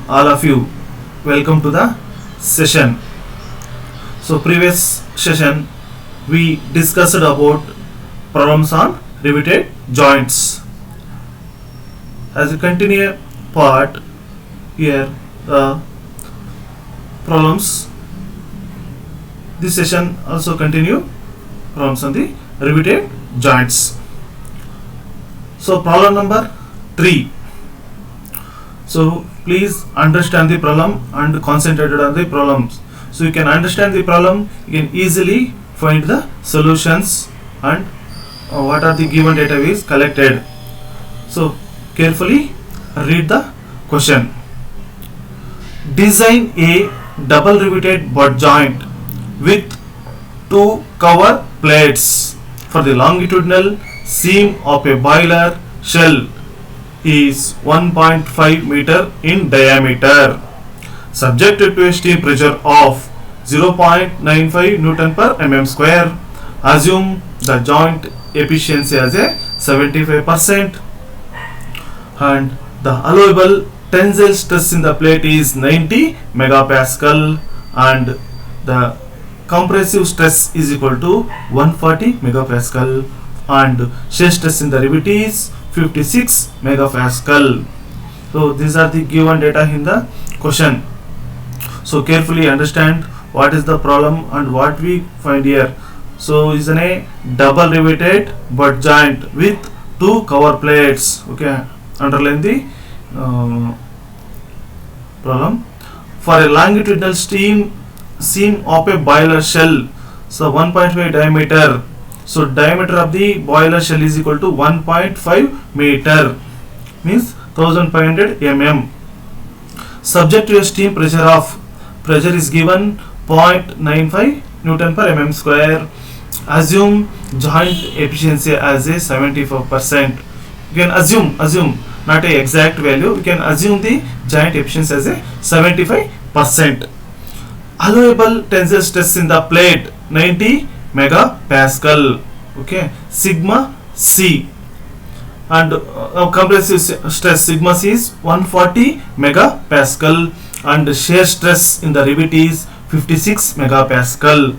all of you. Welcome to the session. So previous session we discussed about problems on riveted joints. As a continue part here, problems. This session also continue problems on the riveted joints. So problem number 3. So please understand the problem and concentrate on the problems. So you can understand the problem, you can easily find the solutions and what are the given data is collected. So carefully read the question. Design a double riveted butt joint with 2 cover plates for the longitudinal seam of a boiler shell is 1.5 meter in diameter, subjected to a steam pressure of 0.95 Newton per mm square. Assume the joint efficiency as a 75% and the allowable tensile stress in the plate is 90 megapascal and the compressive stress is equal to 140 megapascal and shear stress in the rivet is 56 megapascal. So these are the given data in the question. So carefully understand what is the problem and what we find here. So is a double riveted butt joint with 2 cover plates. Okay, underline the problem. For a longitudinal seam of a boiler shell, so 1.5 diameter. So diameter of the boiler shell is equal to 1.5 meter, means 1500 mm. Subject to a steam pressure is given 0.95 Newton per mm square. Assume joint efficiency as a 74%. You can assume not a exact value. You can assume the joint efficiency as a 75%. Allowable tensile stress in the plate 90 megapascal. Okay, sigma C and compressive stress sigma C is 140 megapascal and shear stress in the rivet is 56 megapascal.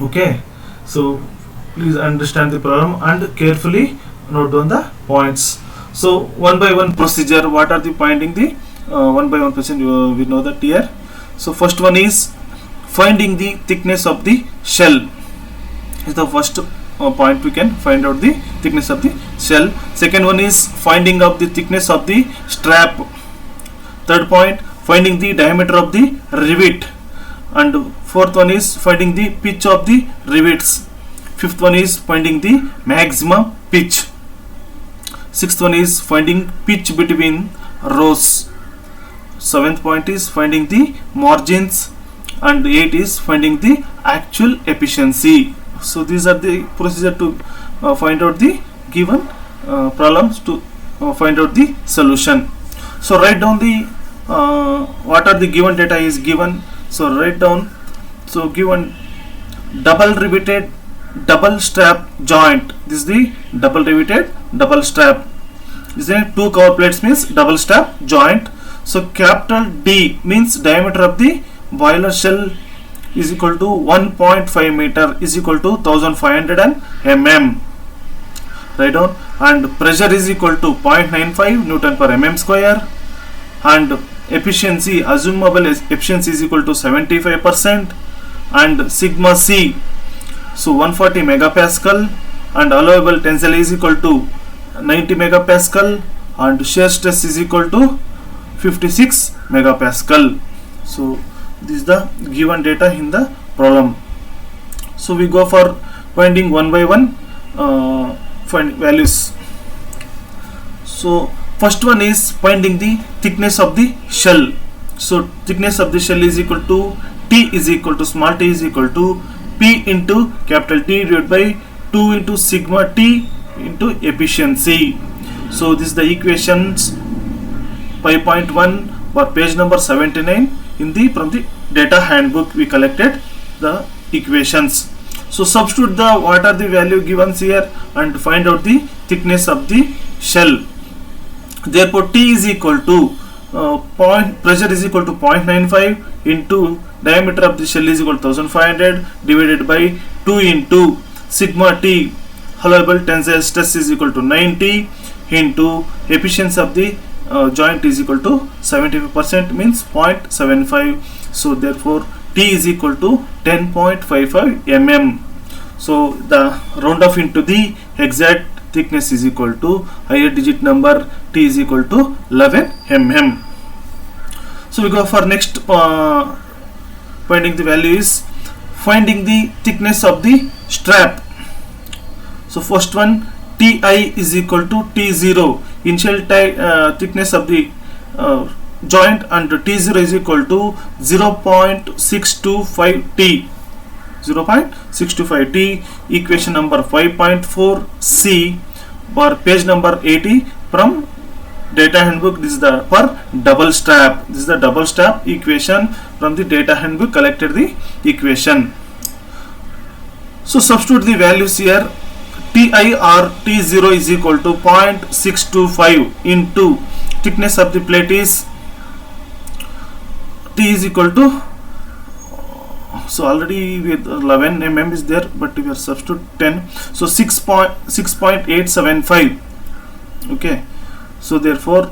Okay, so please understand the problem and carefully note down the points. So one by one procedure, what are the finding the one by one procedure, we know that here. So first one is finding the thickness of the shell is the first point. We can find out the thickness of the shell. Second one is finding out the thickness of the strap. Third point, finding the diameter of the rivet. And fourth one is finding the pitch of the rivets. Fifth one is finding the maximum pitch. Sixth one is finding pitch between rows. Seventh point is finding the margins and 8 is finding the actual efficiency. So these are the procedure to find out the given problems, to find out the solution. So write down the what are the given data is given. So write down. So given double riveted double strap joint. This is the double riveted double strap. This is 2 cover plates means double strap joint. So capital D means diameter of the boiler shell is equal to 1.5 meter is equal to 1500 mm. Write down. And pressure is equal to 0.95 Newton per mm square and efficiency, assumable efficiency is equal to 75% and sigma C, so 140 megapascal and allowable tensile is equal to 90 megapascal and shear stress is equal to 56 megapascal. So this is the given data in the problem. So we go for finding one by one find values. So first one is finding the thickness of the shell. So thickness of the shell is equal to T is equal to small t is equal to P into capital T divided by 2 into sigma T into efficiency. So this is the equations 5.1 for page number 79 in the from the data handbook we collected the equations. So substitute the what are the value given here and find out the thickness of the shell. Therefore T is equal to point pressure is equal to 0.95 into diameter of the shell is equal to 1500 divided by 2 into sigma T allowable tensile stress is equal to 90 into efficiency of the joint is equal to 75%, means 0.75. so therefore T is equal to 10.55 mm. so the round off into the exact thickness is equal to higher digit number T is equal to 11 mm. So we go for next finding the value is finding the thickness of the strap. So first one, Ti is equal to T0 initial thickness of the joint, and T0 is equal to 0.625 T. 0.625 T. Equation number 5.4 C for page number 80 from data handbook. This is the for double strap. This is the double strap equation from the data handbook. Collected the equation. So substitute the values here. Ti or T0 is equal to 0.625 into thickness of the plate is T is equal to, so already with 11 mm is there, but we are substitute 10, so 6.875. okay, so therefore,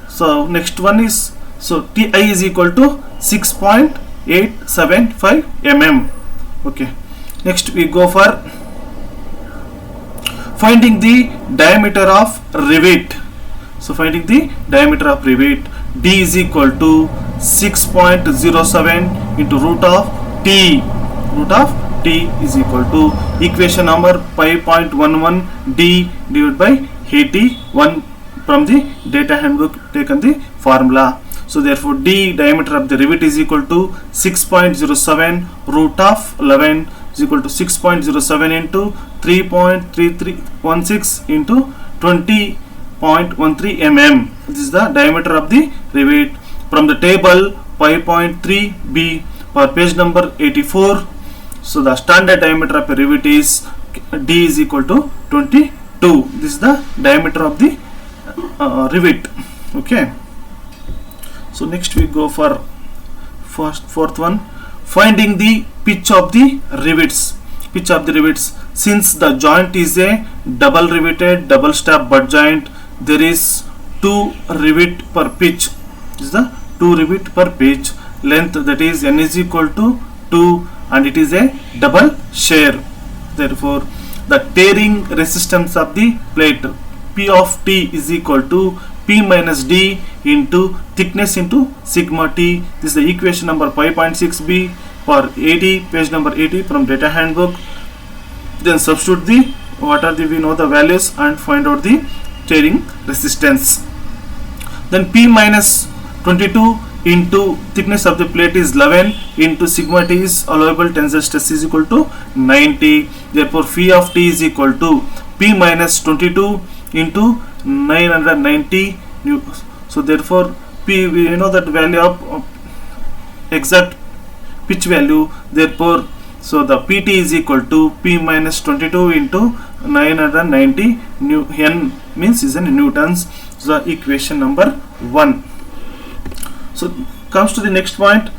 so next one is, so Ti is equal to 6.875 mm. okay, next we go for finding the diameter of rivet. So finding the diameter of rivet, D is equal to 6.07 into root of T. Root of T is equal to equation number 5.11 D divided by 81 from the data handbook taken the formula. So therefore D diameter of the rivet is equal to 6.07 root of 11 is equal to 6.07 into 3.3316 into 20.13 mm. This is the diameter of the rivet. From the table 5.3b for page number 84. So the standard diameter of a rivet is D is equal to 22. This is the diameter of the rivet. Okay. So next we go for fourth one, finding the pitch of the rivets. Pitch of the rivets. Since the joint is a double riveted double strap butt joint, there is 2 rivet per pitch. This is the 2 rivet per pitch. Length, that is n is equal to 2, and it is a double share. Therefore, the tearing resistance of the plate P of T is equal to P minus D into thickness into sigma T. This is the equation number 5.6b for 80, page number 80 from data handbook. Then substitute the what are the we know the values and find out the tearing resistance. Then P minus 22 into thickness of the plate is 11 into sigma T is allowable tensile stress is equal to 90. Therefore phi of T is equal to P minus 22 into 990 new. So therefore P, we know that value of exact pitch value. Therefore so the PT is equal to P minus 22 into 990 new, n means is in newtons. So the equation number 1. So comes to the next point,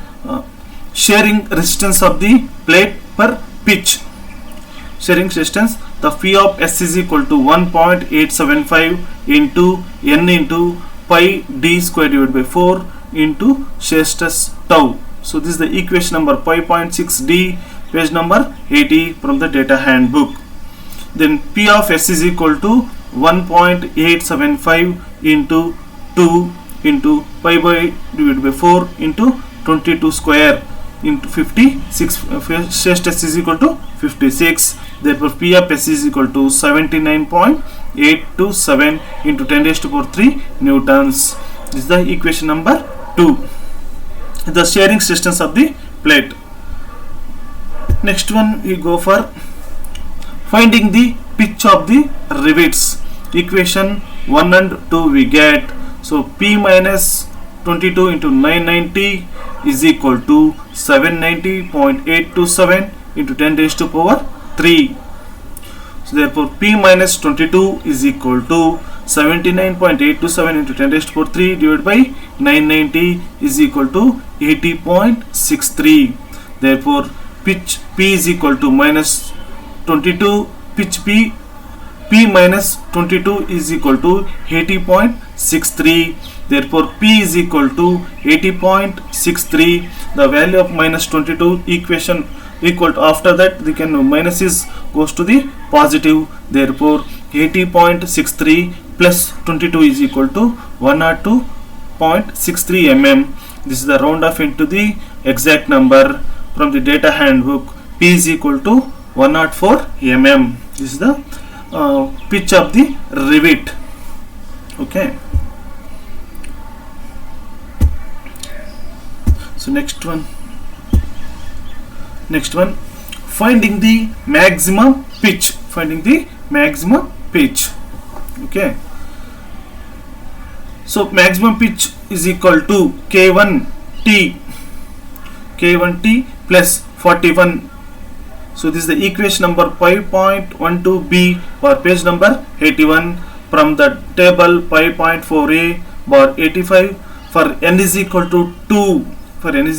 shearing resistance of the plate per pitch. Shearing resistance, the phi of S is equal to 1.875 into n into pi d square divided by 4 into shear stress tau. So this is the equation number 5.6d, page number 80 from the data handbook. Then P of S is equal to 1.875 into 2 into pi by divided by 4 into 22 square into 56. Shear stress is equal to 56. Therefore P of S is equal to 79.827 into 10 raised to power 3 newtons. This is the equation number 2. The shearing resistance of the plate. Next one we go for finding the pitch of the rivets. Equation 1 and 2 we get. So P minus 22 into 990 is equal to 790.827 into 10 raised to power 3. So therefore P minus 22 is equal to 79.827 into 10 raised to power 3 divided by 990 is equal to 80.63. Therefore, pitch P is equal to minus 22. Pitch P minus 22 is equal to 80.63. Therefore, P is equal to 80.63. The value of minus 22 equation equal to, after that we can minus is goes to the positive. Therefore, 80.63 plus 22 is equal to 102.63 mm. This is the round off into the exact number from the data handbook. P is equal to 104 mm. This is the pitch of the rivet. Okay. So next one, finding the maximum pitch. Okay. So maximum pitch is equal to K1T plus 41. So this is the equation number 5.12b or page number 81 from the table 5.4a bar 85. For n is equal to 2. This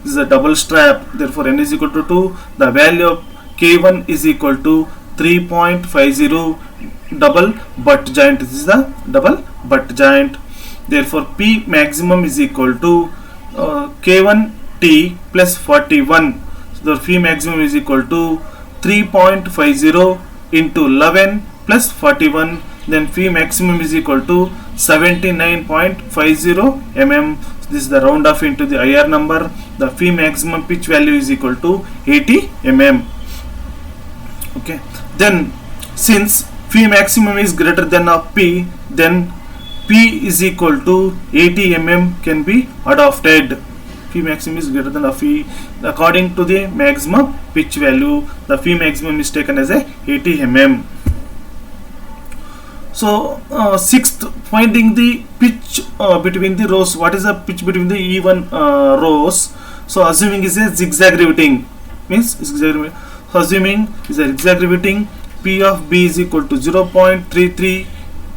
is a double strap. Therefore, n is equal to 2. The value of K1 is equal to 3.50 double butt joint. This is the double butt joint. Therefore, P maximum is equal to K1T plus 41. So, the P maximum is equal to 3.50 into 11 plus 41. Then P maximum is equal to 79.50 mm. This is the round off into the IR number. The P maximum pitch value is equal to 80 mm. Okay. Then since P maximum is greater than of P, then P is equal to 80 mm can be adopted. P maximum is greater than of P. According to the maximum pitch value, the P maximum is taken as a 80 mm. So sixth, finding the pitch between the rows. What is the pitch between the even rows? So assuming is a zigzag riveting, means zigzag. So assuming is a zigzag riveting, P of B is equal to 0.33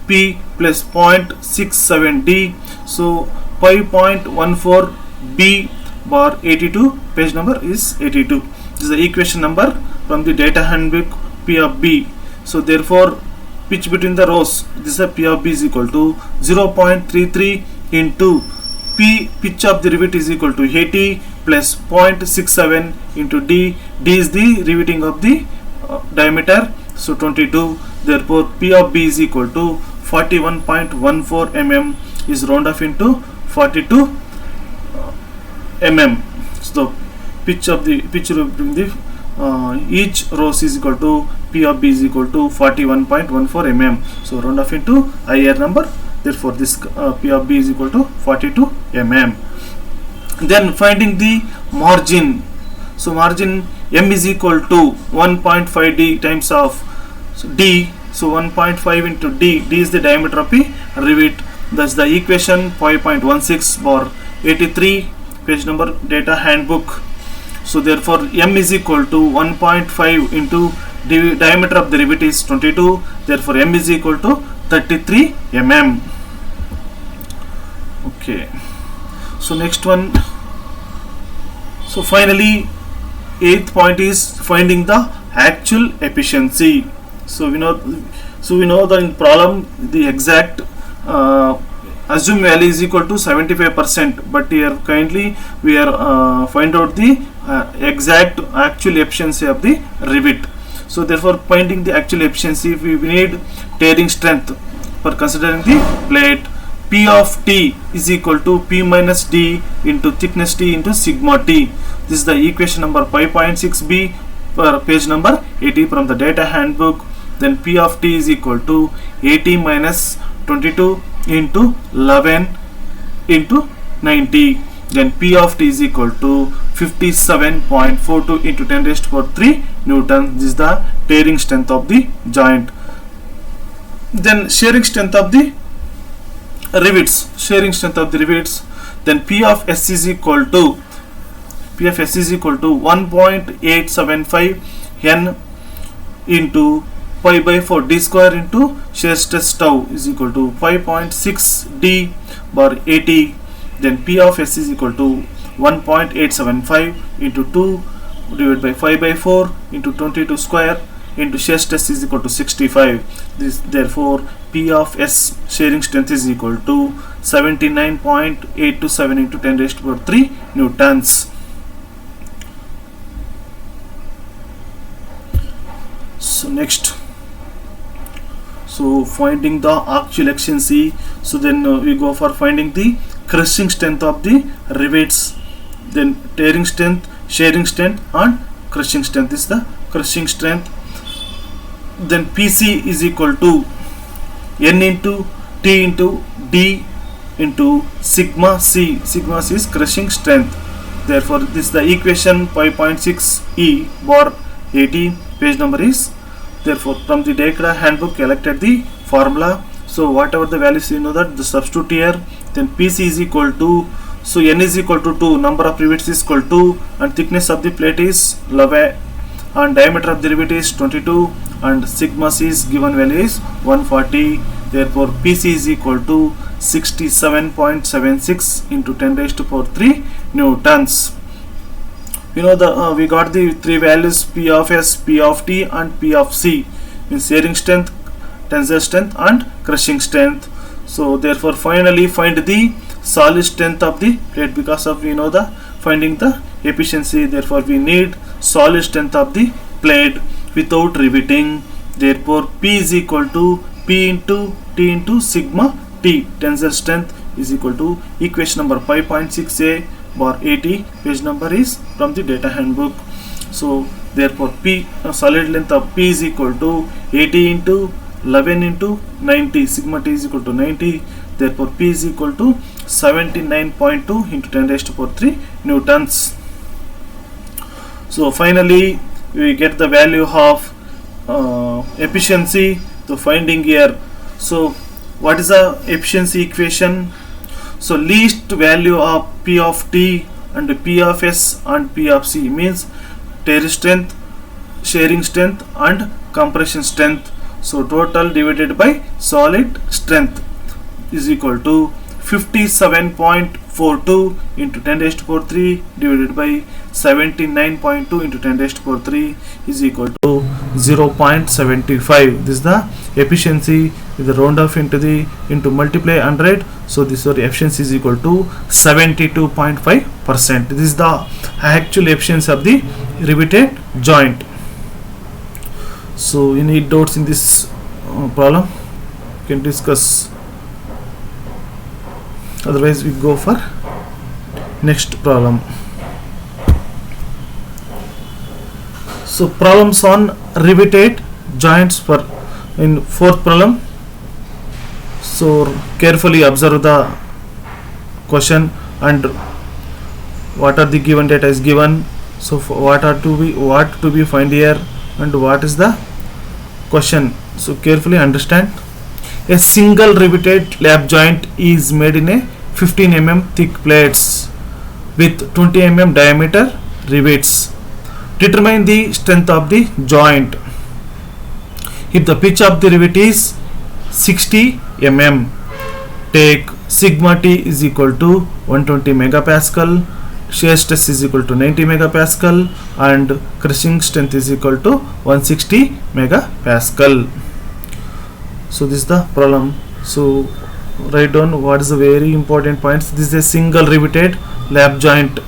P plus 0.67 D. So 5.14 B bar 82. Page number is 82. This is the equation number from the data handbook P of B. So therefore, pitch between the rows, this is a P of B is equal to 0.33 into P pitch of the rivet is equal to 80 plus 0.67 into D. D is the riveting of the diameter, so 22. Therefore, P of B is equal to 41.14 mm is round off into 42 mm. So pitch between the each rows is equal to P of B is equal to 41.14 mm. So round off into IR number. Therefore, this P of B is equal to 42 mm. Then finding the margin. So margin M is equal to 1.5 D times of D. So 1.5 into D. D is the diameter of the rivet. That's the equation 5.16 bar 83. Page number data handbook. So therefore, M is equal to 1.5 into diameter of the rivet is 22. Therefore, M is equal to 33 mm. Okay. So next one. So finally, eighth point is finding the actual efficiency. So we know that in problem the exact assumed value is equal to 75%, but here kindly we are find out the exact actual efficiency of the rivet. So therefore, finding the actual efficiency, we need tearing strength for considering the plate. P of T is equal to P minus D into thickness T into sigma T. This is the equation number 5.6b per page number 80 from the data handbook. Then P of T is equal to 80 minus 22 into 11 into 90. Then P of T is equal to 57.42 into 10 raised to power 3 Newton. This is the tearing strength of the joint. Then shearing strength of the rivets. Then P of S is equal to 1.875 N into pi by 4 d square into shear stress tau is equal to 5.6 d bar 80. Then P of S is equal to 1.875 into 2 divided by 5 by 4 into 22 square into shear stress is equal to 65. Therefore P of S shearing strength is equal to 79.827 into 10 raised to power 3 newtons. So next, so finding the actual efficiency. So then we go for finding the crushing strength of the rivets. Then tearing strength, shearing strength, and crushing strength is the crushing strength. Then PC is equal to N into T into D into sigma C. Sigma C is crushing strength. Therefore this is the equation 5.6 E bar 80. Page number is, therefore from the Dekra handbook collected the formula. So whatever the values you know that the substitute here. Then PC is equal to, so N is equal to 2, number of rivets is equal to 2, and thickness of the plate is 11, and diameter of the rivet is 22, and sigma C is given value is 140. Therefore PC is equal to 67.76 into 10 raised to power 3 newtons. You know the we got the three values P of S, P of T, and P of C, in shearing strength, tensile strength, and crushing strength. So therefore finally find the solid strength of the plate, because of we know the finding the efficiency. Therefore we need solid strength of the plate without riveting. Therefore P is equal to P into T into sigma T, tensile strength, is equal to equation number 5.6a bar 80. Page number is from the data handbook. So therefore P solid length of P is equal to 80 into 11 into 90, sigma T is equal to 90. Therefore P is equal to 79.2 into 10 raised to power 3 newtons. So finally we get the value of efficiency to finding here. So what is the efficiency equation? So least value of P of T and P of S and P of C means tear strength, shearing strength, and compression strength. So total divided by solid strength is equal to 57.42 into 10 raised to power 3 divided by 79.2 into 10 raised to power 3 is equal to 0.75. This is the efficiency with the round off into multiply 100. So this efficiency is equal to 72.5%. This is the actual efficiency of the riveted joint. So you need doubts in this problem, you can discuss. Otherwise we go for next problem. So problems on riveted joints for in fourth problem. So carefully observe the question and what are the given data is given. So what to be find here and what is the question. So carefully understand. A single riveted lap joint is made in a 15 mm thick plates with 20 mm diameter rivets. Determine the strength of the joint. If the pitch of the rivet is 60 mm, take sigma T is equal to 120 megapascal, shear stress is equal to 90 megapascal, and crushing strength is equal to 160 megapascal. So this is the problem. So write down what is the very important points. This is a single riveted lap joint.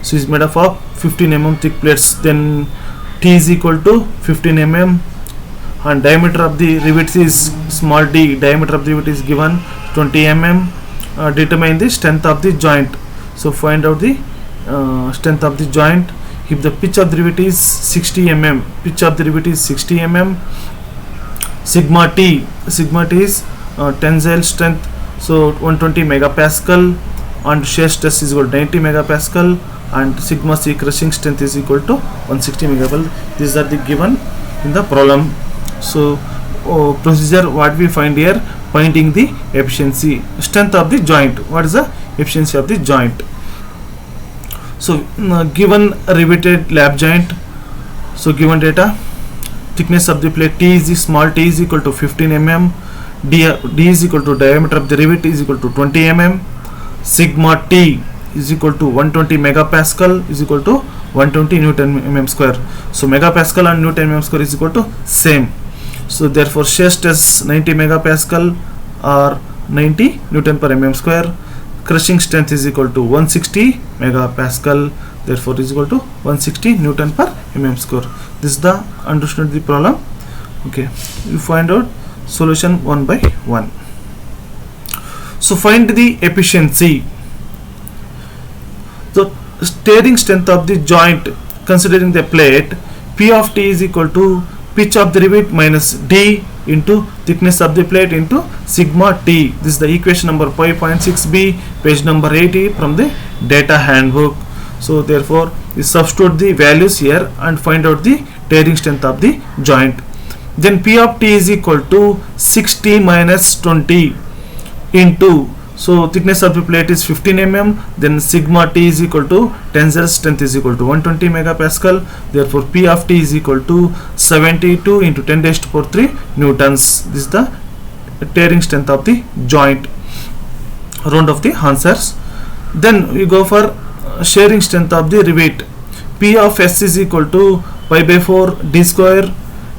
So it's made up of 15 mm thick plates. Then T is equal to 15 mm, and diameter of the rivet is small d. Diameter of the rivet is given 20 mm. Determine the strength of the joint. So find out the strength of the joint. If the pitch of the rivet is 60 mm, pitch of the rivet is 60 mm. Sigma T is tensile strength, so 120 megapascal, and shear stress is equal to 90 megapascal, and sigma C crushing strength is equal to 160 megapascal. These are the given in the problem. So procedure what we find here, finding the efficiency, strength of the joint. What is the efficiency of the joint? So given riveted lap joint. So given data, thickness of the plate T is small t is equal to 15 mm, d is equal to diameter of the rivet is equal to 20 mm, sigma T is equal to 120 megapascal is equal to 120 Newton mm square. So megapascal and Newton mm square is equal to same. So therefore shear stress 90 megapascal or 90 Newton per mm square. Crushing strength is equal to 160 megapascal, therefore is equal to 160 Newton per mm square. This is the understood the problem. Okay, you find out solution one by one. So find the efficiency. The steering strength of the joint considering the plate P of T is equal to pitch of the rivet minus D into thickness of the plate into sigma T. This is the equation number 5.6b, page number 80 from the data handbook. So therefore we substitute the values here and find out the tearing strength of the joint. Then P of T is equal to 60 minus 20 into, so thickness of the plate is 15 mm, then sigma T is equal to tensile strength is equal to 120 megapascal, therefore P of T is equal to 72 into 10 raised to power 3 newtons. This is the tearing strength of the joint. Round of the answers. Then we go for shearing strength of the rivet. P of S is equal to pi by 4 d square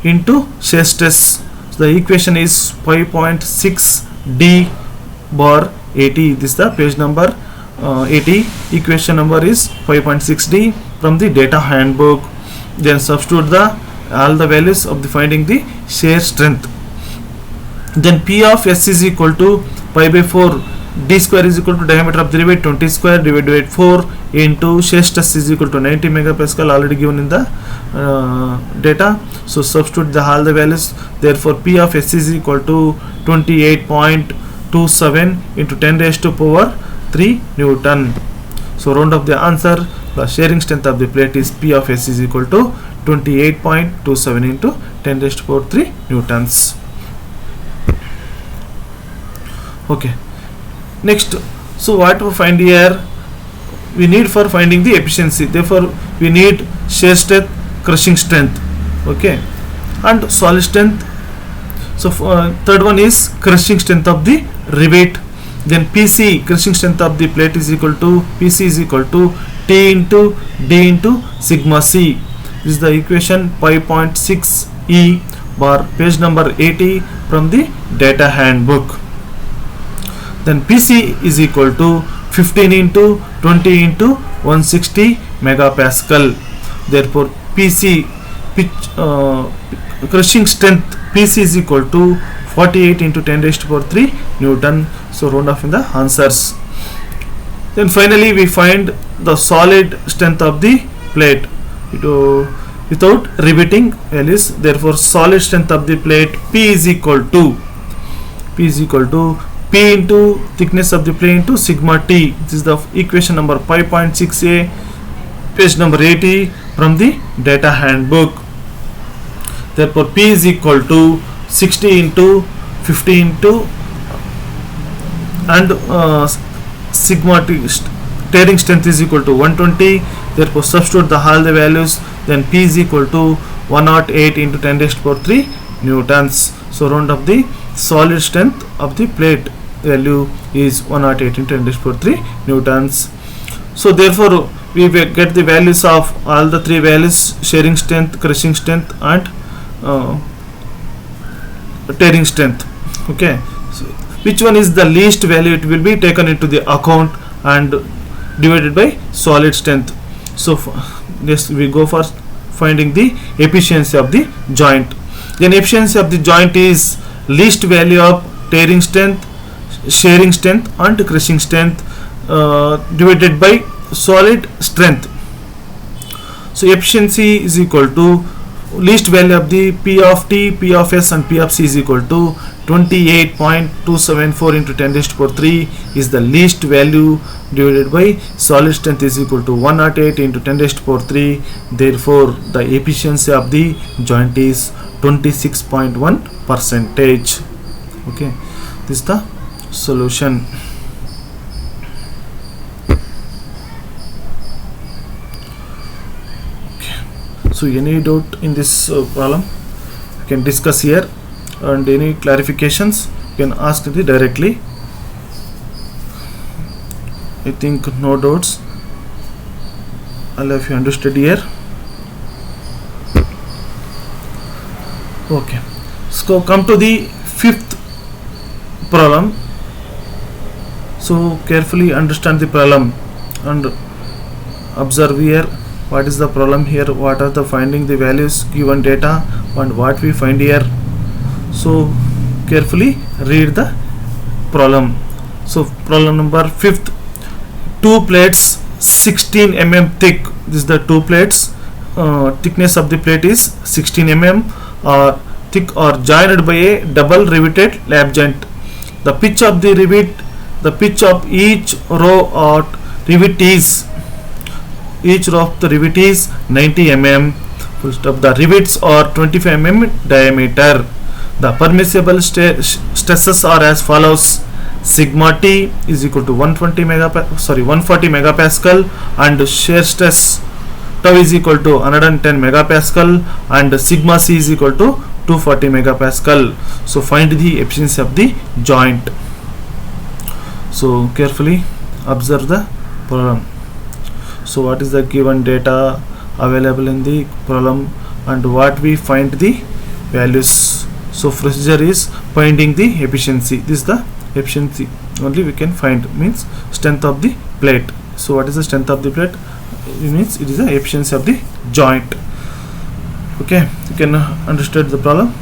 into shear stress. So the equation is 5.6 d bar 80. This is the page number 80. Equation number is 5.6d from the data handbook. Then substitute all the values of the finding the shear strength. Then P of S is equal to pi by 4 d square is equal to diameter of the rivet 20 square divided by 4 into shear stress is equal to 90 megapascal, already given in the data. So substitute all the values. Therefore P of S is equal to 28.27 into 10 raised to power 3 Newton. So round of the answer, the shearing strength of the plate is P of S is equal to 28.27 into 10 raised to power 3 newtons. Okay. Next, so what we find here, we need for finding the efficiency, therefore we need shear strength, crushing strength, okay, and solid strength. So third one is crushing strength of the rivet. Then PC, crushing strength of the plate is equal to PC is equal to T into D into sigma C. This is the equation 5.6e bar, page number 80 from the data handbook. Then PC is equal to 15 into 20 into 160 megapascal. Therefore PC crushing strength PC is equal to 48 into 10 raised to power 3 Newton. So round off in the answers. Then finally we find the solid strength of the plate without riveting values. Therefore solid strength of the plate P is equal to P into thickness of the plate into sigma T. This is the equation number 5.6a, page number 80 from the data handbook. Therefore P is equal to 60 into 50 into and sigma T tearing strength is equal to 120. Therefore substitute all the values. Then P is equal to 108 into 10 raised to power 3 newtons. So round of the solid strength of the plate value is 108 into 10 raised to power 3 newtons. So therefore we get the values of all the three values: shearing strength, crushing strength and tearing strength. Okay, so which one is the least value, it will be taken into the account and divided by solid strength. So this we go for finding the efficiency of the joint. Then efficiency of the joint is least value of tearing strength, shearing strength and crushing strength divided by solid strength. So efficiency is equal to least value of the P of T, P of S and P of C is equal to 28.274 into 10 raised to power 3 is the least value divided by solid strength is equal to 108 into 10 raised to power 3. Therefore the efficiency of the joint is 26.1%. Okay, this is the solution. So any doubt in this problem? can discuss here, and any clarifications you can ask directly. I think no doubts. All of you understood here. Okay, so come to the fifth problem. So carefully understand the problem and observe here what is the problem here, what are the finding the values given data and what we find here. So carefully read the problem. So problem number fifth, two plates 16 mm thick. This is the two plates, thickness of the plate is 16 mm or thick or joined by a double riveted lap joint. The pitch of the rivet, the pitch of each row of rivet is, each row of the rivet is 90 mm. Full stop. The rivets are 25 mm diameter. The permissible stresses are as follows: sigma t is equal to 140 megapascal, and shear stress tau is equal to 110 megapascal, and sigma c is equal to 240 megapascal. So find the efficiency of the joint. So carefully observe the problem. So what is the given data available in the problem and what we find the values. So procedure is finding the efficiency. This is the efficiency only we can find, means strength of the plate. So what is the strength of the plate? It means it is the efficiency of the joint. Okay, you can understand the problem.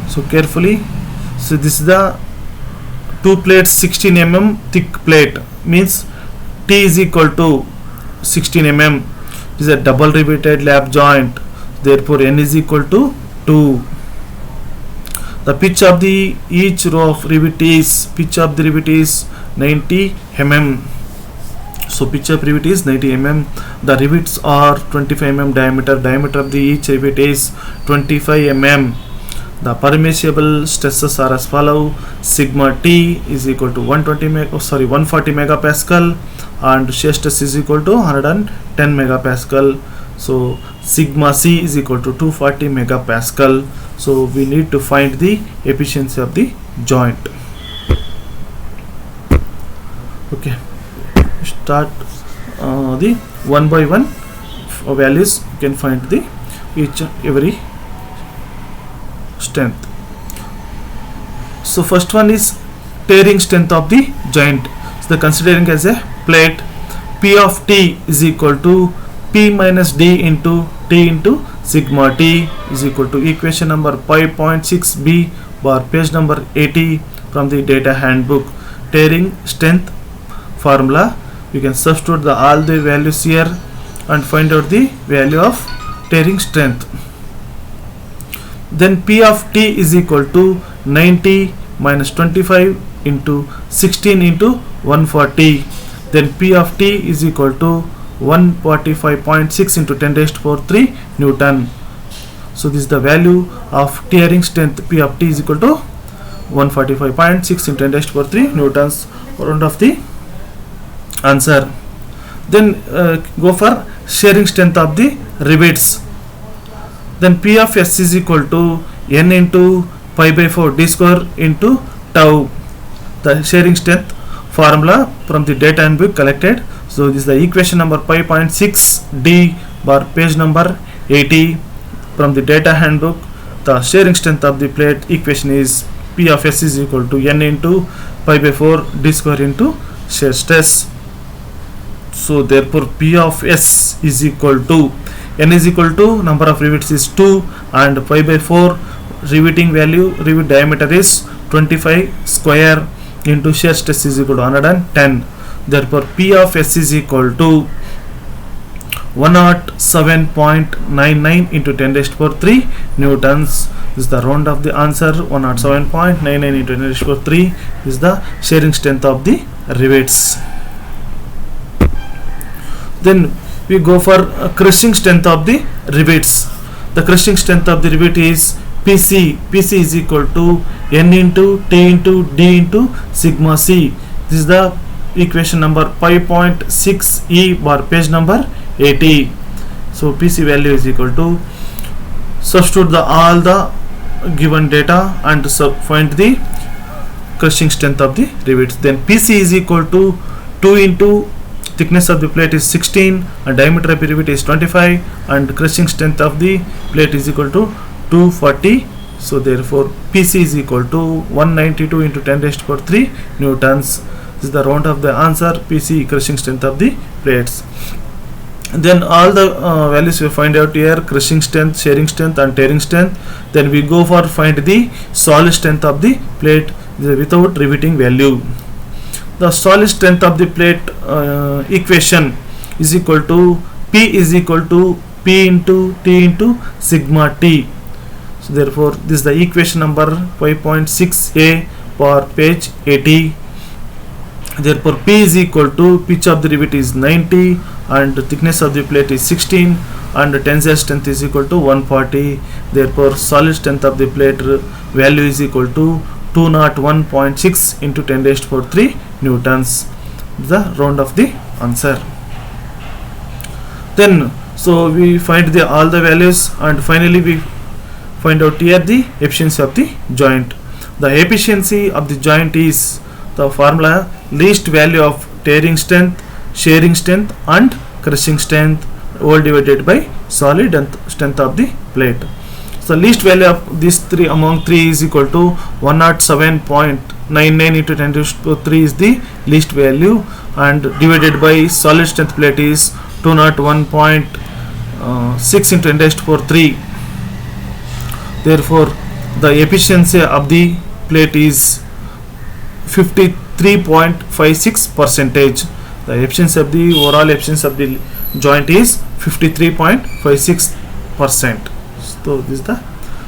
So carefully, so this is the two plates 16 mm thick plate, means T is equal to 16 mm. It is a double riveted lap joint, therefore N is equal to 2. The pitch of the each row of rivet is, pitch of the rivet is 90 mm. So pitch of rivet is 90 mm. The rivets are 25 mm diameter. Diameter of the each rivet is 25 mm. The permissible stresses are as follow: sigma t is equal to 140 megapascal, and shear stress is equal to 110 megapascal. So sigma c is equal to 240 megapascal. So we need to find the efficiency of the joint. Okay, start the one by one values. You can find the each every strength. So first one is tearing strength of the joint. So the considering as a plate, P of T is equal to P minus D into T into sigma T is equal to equation number 5.6b bar page number 80 from the data handbook. Tearing strength formula, you can substitute the all the values here and find out the value of tearing strength. Then P of T is equal to 90 minus 25 into 16 into 140. Then P of T is equal to 145.6 into 10 raised to power 3 Newton. So this is the value of tearing strength. P of T is equal to 145.6 into 10 raised to power 3 Newtons. Round of the answer. Then go for shearing strength of the rivets. Then P of S is equal to N into pi by 4 d square into tau. The shearing strength formula from the data handbook collected. So this is the equation number 5.6d bar page number 80 from the data handbook. The shearing strength of the plate equation is P of S is equal to N into pi by 4 d square into shear stress. So therefore P of S is equal to N is equal to number of rivets is 2 and pi by 4 riveting value, rivet diameter is 25 square into shear stress is equal to 110. Therefore P of S is equal to 107.99 into 10 raised to power 3 Newtons. This is the round of the answer. 107.99 into 10 raised to power 3 is the shearing strength of the rivets. Then we go for crushing strength of the rivets. The crushing strength of the rivet is PC. PC is equal to N into T into D into sigma C. This is the equation number 5.6e bar page number 80. So PC value is equal to, substitute the all the given data and find the crushing strength of the rivets. Then PC is equal to 2 into thickness of the plate is 16 and diameter of the rivet is 25 and crushing strength of the plate is equal to 240. So therefore PC is equal to 192 into 10 raised to power 3 newtons. This is the round of the answer, PC crushing strength of the plates. Then all the values we find out here: crushing strength, shearing strength and tearing strength. Then we go for find the solid strength of the plate without riveting value. The solid strength of the plate equation is equal to P is equal to P into T into sigma T. So therefore this is the equation number 5.6a for page 80. Therefore P is equal to pitch of the rivet is 90 and thickness of the plate is 16 and tensile strength is equal to 140. Therefore solid strength of the plate value is equal to 201.6 into 10 raised to power 3 newtons. The round of the answer. Then so we find the all the values and finally we find out here the efficiency of the joint. The efficiency of the joint is the formula least value of tearing strength, shearing strength and crushing strength all divided by solid strength of the plate. So least value of these three among three is equal to 107.99 into 10 raised to 3 is the least value and divided by solid strength plate is 201.6 into 10 raised to 3. Therefore the efficiency of the plate is 53.56%. The efficiency of the overall efficiency of the joint is 53.56%. So this is the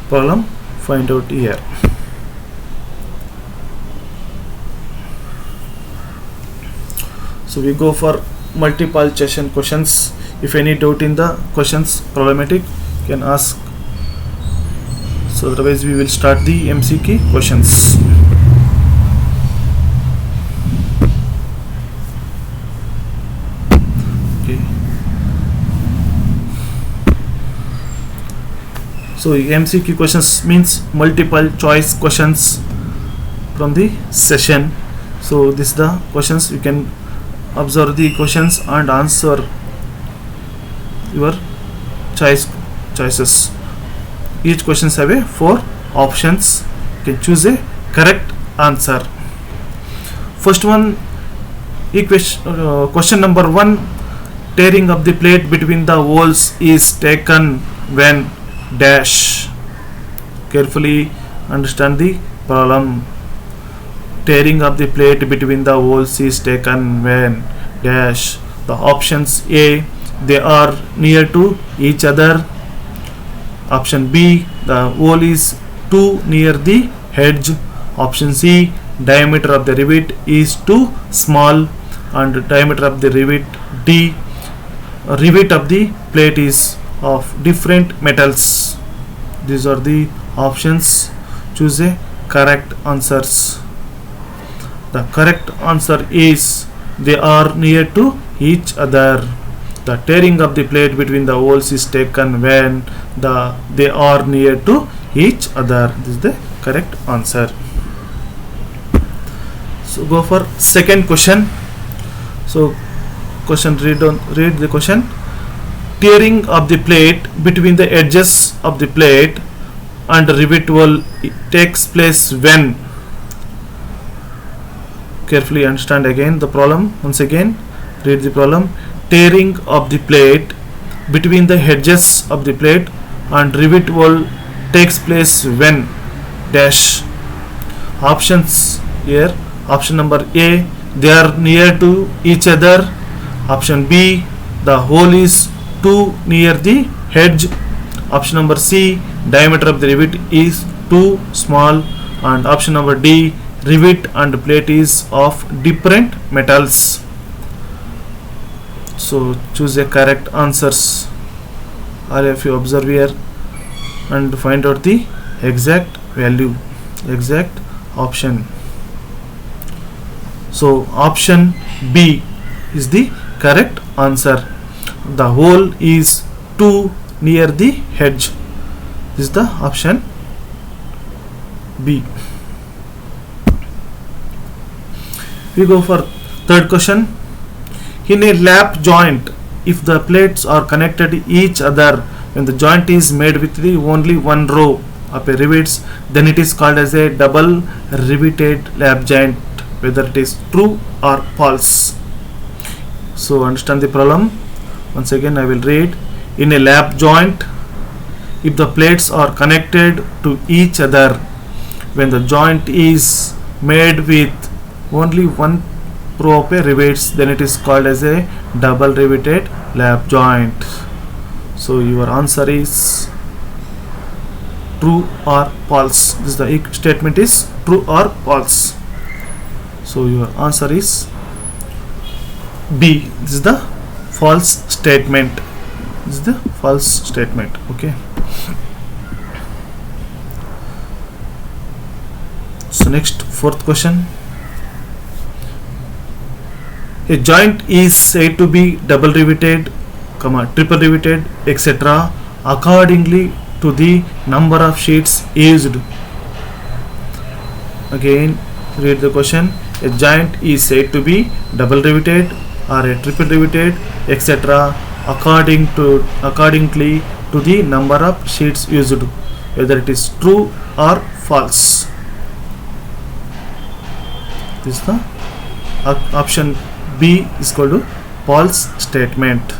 problem find out here. So we go for multiple choice questions. If any doubt in the questions problematic, you can ask. So otherwise we will start the MCQ questions. Okay. So MCQ questions means multiple choice questions from the session. So this is the questions. You can observe the questions and answer your choices. Each questions have a 4 options. You can choose a correct answer. First one, question number 1: tearing of the plate between the holes is taken when dash. Carefully understand the problem. Tearing of the plate between the holes is taken when dash. The options: A, they are near to each other. Option B, the hole is too near the edge. Option C, diameter of the rivet is too small. And diameter of the rivet D, rivet of the plate is of different metals. These are the options. Choose a correct answers. The correct answer is they are near to each other. The tearing of the plate between the holes is taken when they are near to each other. This is the correct answer. So go for second question. So question, read the question. Tearing of the plate between the edges of the plate and rivet hole takes place when. Carefully understand again the problem. Once again read the problem. Tearing of the plate between the edges of the plate and rivet hole takes place when dash. Options here: option number A, they are near to each other. Option B, the hole is too near the edge. Option number C, diameter of the rivet is too small. And option number D, rivet and plate is of different metals. So choose a correct answers. All of you observe here and find out the exact value, exact option. So option B is the correct answer. The hole is too near the edge. This is the option B. We go for third question. In a lap joint, if the plates are connected to each other when the joint is made with the only one row of a rivets, then it is called as a double riveted lap joint, whether it is true or false. So understand the problem. Once again I will read. In a lap joint, if the plates are connected to each other when the joint is made with only one row of rivets, then it is called as a double riveted lap joint. So your answer is true or false. This is the statement is true or false. So your answer is B. This is the false statement. This is the false statement. Okay. So next, fourth question. A joint is said to be double riveted, triple riveted, etc. accordingly to the number of sheets used. Again, read the question. A joint is said to be double riveted or a triple riveted, etc. accordingly to the number of sheets used, whether it is true or false. This is the option B is equal to false statement.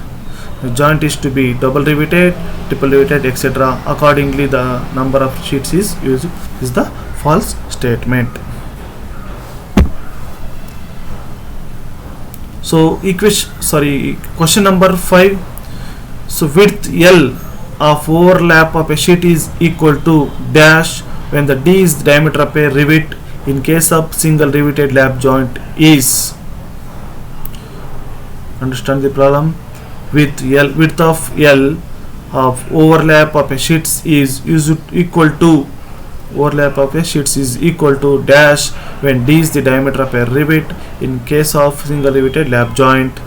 The joint is to be double riveted, triple riveted, etc. accordingly the number of sheets is used is the false statement. So question number 5. So width L of overlap of a sheet is equal to dash when the D is the diameter of a rivet in case of single riveted lap joint is. Understand the problem. Width of L of overlap of a sheets is equal to dash when D is the diameter of a rivet in case of single riveted lap joint.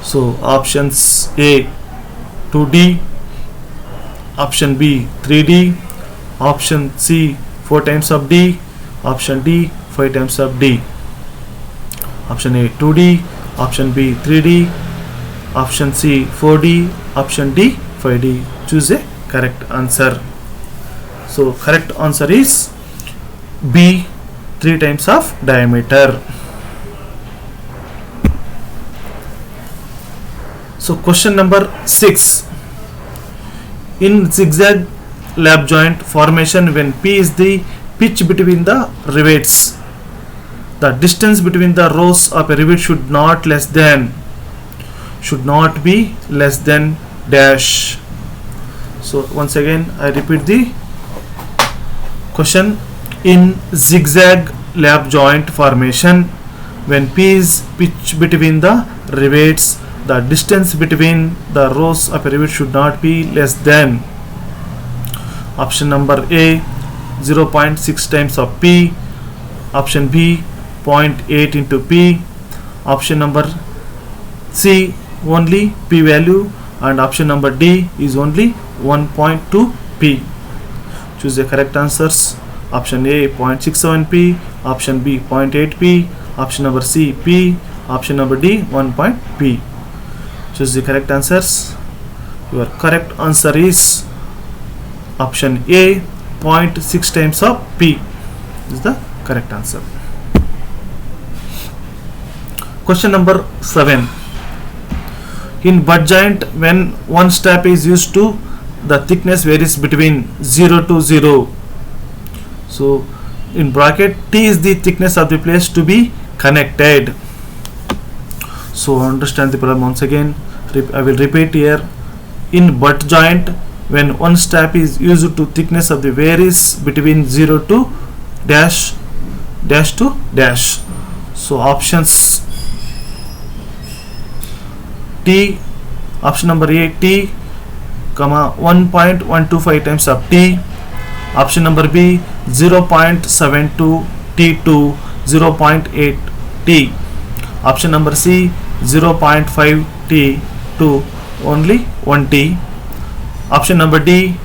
So options A 2D, option B 3D, option C 4 times of D, option D 5 times of D. Option A 2D, option B 3D, option C 4D, option D 5D. Choose a correct answer. So correct answer is B 3 times of diameter. So question number 6. In zigzag lap joint formation, when P is the pitch between the rivets, the distance between the rows of a rivet should not be less than dash. So once again I repeat the question. In zigzag lap joint formation, when P is pitch between the rivets, the distance between the rows of a rivet should not be less than. Option number A 0.6 times of P, option B 0.8 into P, option number C only P value, and option number D is only 1.2 P. Choose the correct answers. Option A 0.67 P, option B 0.8 P, option number C P, option number D 1. P. Choose the correct answers. Your correct answer is option A 0.6 times of P is the correct answer. Question number 7. In butt joint, when one strap is used to, the thickness varies between 0 to 0. So in bracket, T is the thickness of the place to be connected. So understand the problem once again. I will repeat here. In butt joint, when one strap is used to, thickness of the varies between 0 to dash to dash. So options T, option number A T, 1.125 times of T, option number B 0.72 T to 0.8 T, option number C 0.5 T to only 1 T, option number D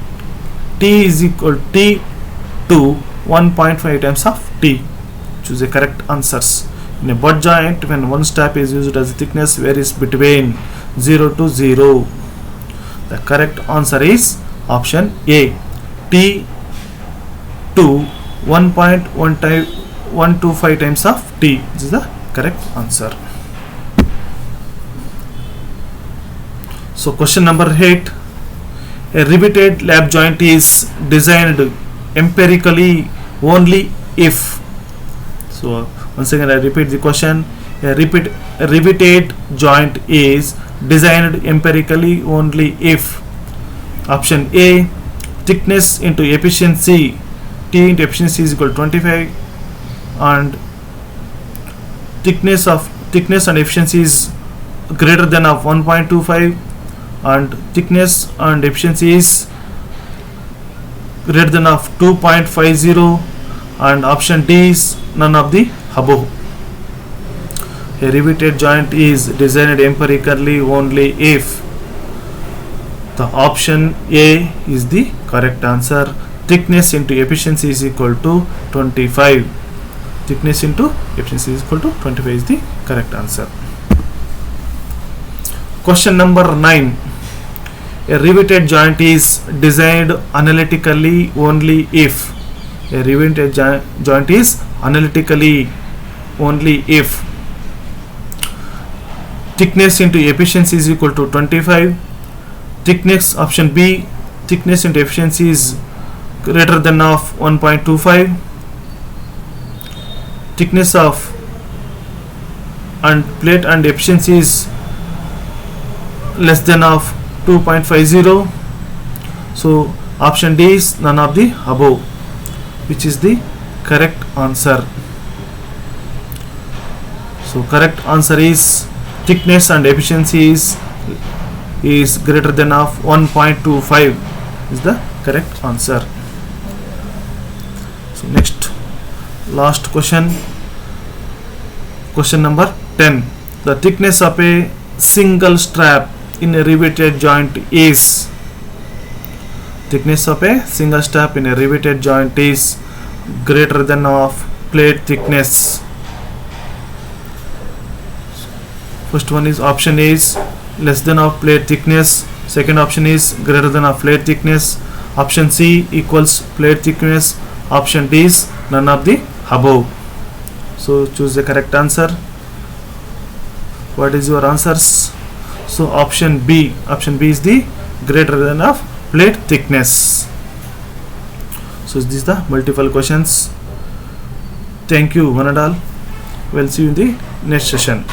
T is equal T to 1.5 times of t. Choose the correct answers. In a butt joint, when one strap is used as thickness varies between 0 to 0. The correct answer is option A, t to 1.125 times of t. This is the correct answer. So question number 8. A riveted lap joint is designed empirically only if. So once again I repeat the question. A riveted joint is designed empirically only if. Option A, thickness into efficiency, T into efficiency is equal to 25, and thickness and efficiency is greater than of 1.25, and thickness and efficiency is greater than of 2.50, and option D is none of the above. A riveted joint is designed empirically only if. The option A is the correct answer. Thickness into efficiency is equal to 25. Thickness into efficiency is equal to 25 is the correct answer. Question number 9. A riveted joint is designed analytically only if. A riveted joint is analytically only if thickness into efficiency is equal to 25. Thickness, option B, thickness into efficiency is greater than of 1.25. Thickness of and plate and efficiency is less than of 2.50. So option D is none of the above, which is the correct answer. So correct answer is thickness and efficiency is greater than of 1.25 is the correct answer. So next, last question number 10. The thickness of a single strap in a riveted joint is. Thickness of a single strap in a riveted joint is greater than of plate thickness. First one is option A is less than of plate thickness. Second option is greater than of plate thickness. Option C equals plate thickness. Option D is none of the above. So choose the correct answer. What is your answers? So option B is the greater than of plate thickness. So these are the multiple questions. Thank you one and all. We'll see you in the next session.